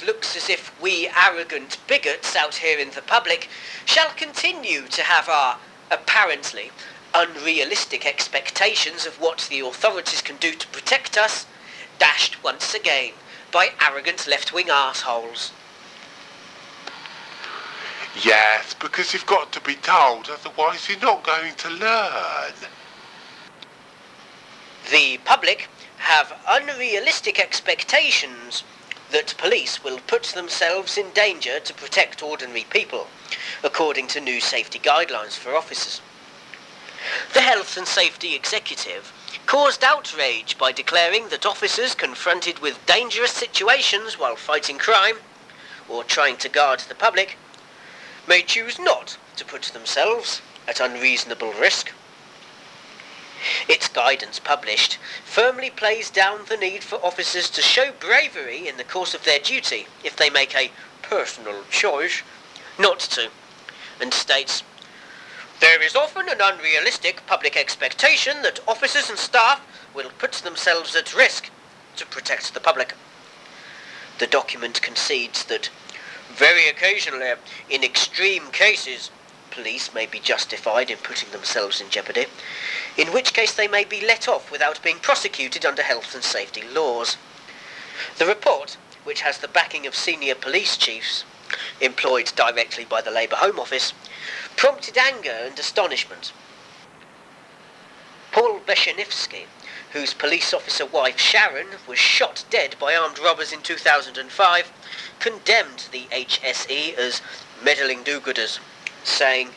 it looks as if we arrogant bigots out here in the public shall continue to have our, apparently, unrealistic expectations of what the authorities can do to protect us, dashed once again by arrogant left-wing arseholes. Yes, because you've got to be told, otherwise you're not going to learn. The public have unrealistic expectations that police will put themselves in danger to protect ordinary people, according to new safety guidelines for officers. The Health and Safety Executive caused outrage by declaring that officers confronted with dangerous situations while fighting crime, or trying to guard the public, may choose not to put themselves at unreasonable risk. Its guidance published firmly plays down the need for officers to show bravery in the course of their duty if they make a personal choice not to, and states, "There is often an unrealistic public expectation that officers and staff will put themselves at risk to protect the public." The document concedes that very occasionally, in extreme cases, police may be justified in putting themselves in jeopardy, in which case they may be let off without being prosecuted under health and safety laws. The report, which has the backing of senior police chiefs, employed directly by the Labour Home Office, prompted anger and astonishment. Paul Beshenivsky, whose police officer wife Sharon was shot dead by armed robbers in 2005, condemned the HSE as meddling do-gooders, saying,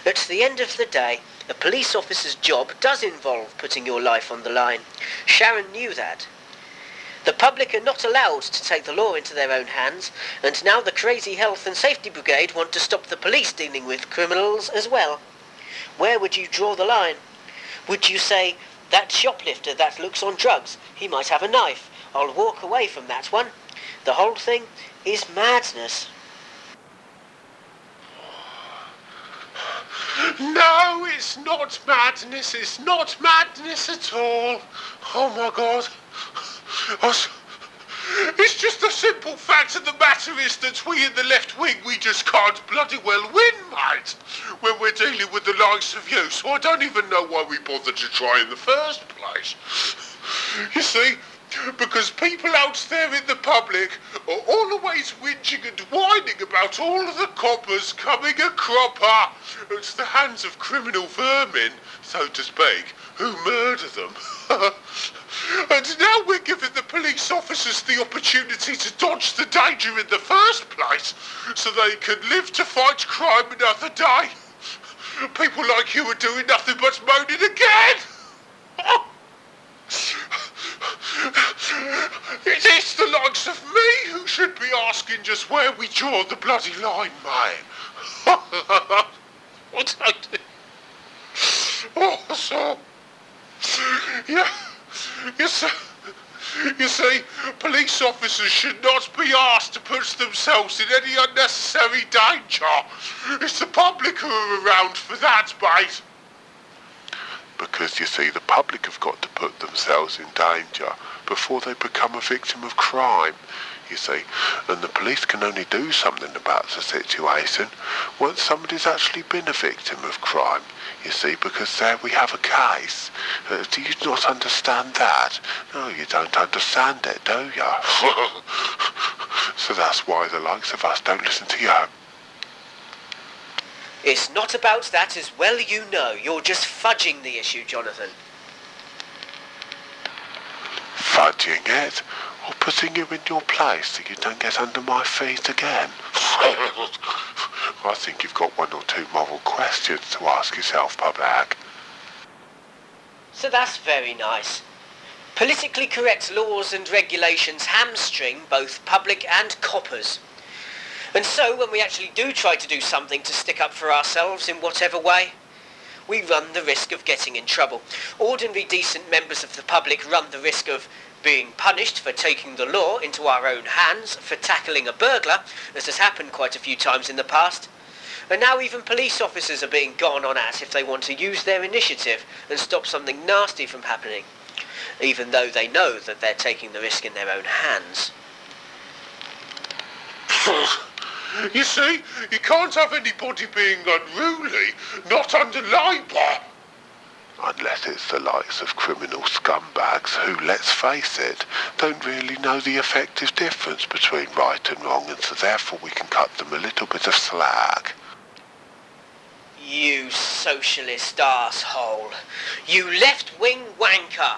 "At the end of the day, a police officer's job does involve putting your life on the line. Sharon knew that. The public are not allowed to take the law into their own hands, and now the crazy Health and Safety Brigade want to stop the police dealing with criminals as well. Where would you draw the line? Would you say, that shoplifter that looks on drugs, he might have a knife, I'll walk away from that one? The whole thing is madness." No, it's not madness. It's not madness at all. Oh my God. It's just the simple fact of the matter is that we in the left wing, we just can't bloody well win, mate, when we're dealing with the likes of you. So I don't even know why we bothered to try in the first place. You see, because people out there in the public are always whinging and whining about all of the coppers coming a cropper at the hands of criminal vermin, so to speak, who murder them. And now we're giving the police officers the opportunity to dodge the danger in the first place, so they can live to fight crime another day. People like you are doing nothing but moaning again. It is the likes of me who should be asking just where we draw the bloody line, mate. What I do? Oh, so... Yeah, you see, police officers should not be asked to put themselves in any unnecessary danger. It's the public who are around for that, mate. Because, you see, the public have got to put themselves in danger before they become a victim of crime, you see. And the police can only do something about the situation once somebody's actually been a victim of crime, you see, because there we have a case. Do you not understand that? No, you don't understand it, do you? So that's why the likes of us don't listen to you. It's not about that, as well you know. You're just fudging the issue, Johnathan. Fudging it? Or putting you in your place so you don't get under my feet again? I think you've got one or two moral questions to ask yourself, public. So that's very nice. Politically correct laws and regulations hamstring both public and coppers. And so, when we actually do try to do something to stick up for ourselves in whatever way, we run the risk of getting in trouble. Ordinary decent members of the public run the risk of being punished for taking the law into our own hands, for tackling a burglar, as has happened quite a few times in the past. And now even police officers are being gone on at if they want to use their initiative and stop something nasty from happening, even though they know that they're taking the risk in their own hands. You see, you can't have anybody being unruly, not under Labour. Unless it's the likes of criminal scumbags who, let's face it, don't really know the effective difference between right and wrong, and so therefore we can cut them a little bit of slack. You socialist arsehole. You left-wing wanker.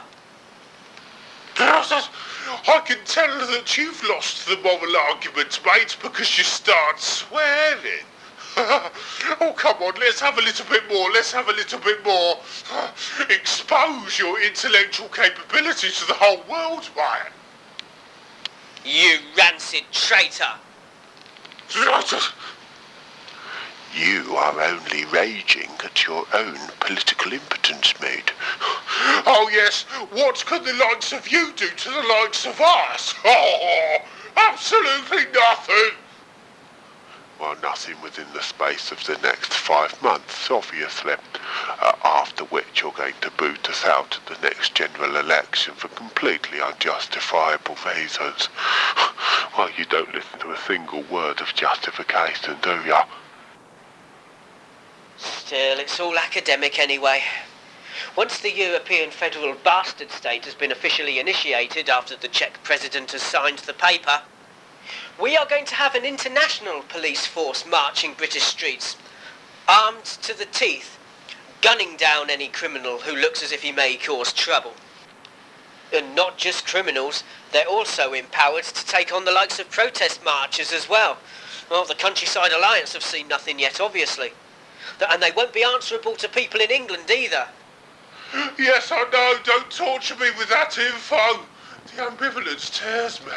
I can tell that you've lost the moral argument, mate, because you start swearing. Oh, come on, let's have a little bit more, Expose your intellectual capability to the whole world, mate. You rancid traitor. You are only raging at your own political impotence, mate. Oh, yes, what can the likes of you do to the likes of us? Oh, absolutely nothing. Well, nothing within the space of the next 5 months, obviously. After which you're going to boot us out at the next general election for completely unjustifiable reasons. Well, you don't listen to a single word of justification, do you? Still, it's all academic anyway. Once the European Federal Bastard State has been officially initiated after the Czech president has signed the paper, we are going to have an international police force marching British streets, armed to the teeth, gunning down any criminal who looks as if he may cause trouble. And not just criminals, they're also empowered to take on the likes of protest marchers as well. Well, the Countryside Alliance have seen nothing yet, obviously. And they won't be answerable to people in England either. Yes, I know. Don't torture me with that info. The ambivalence tears me.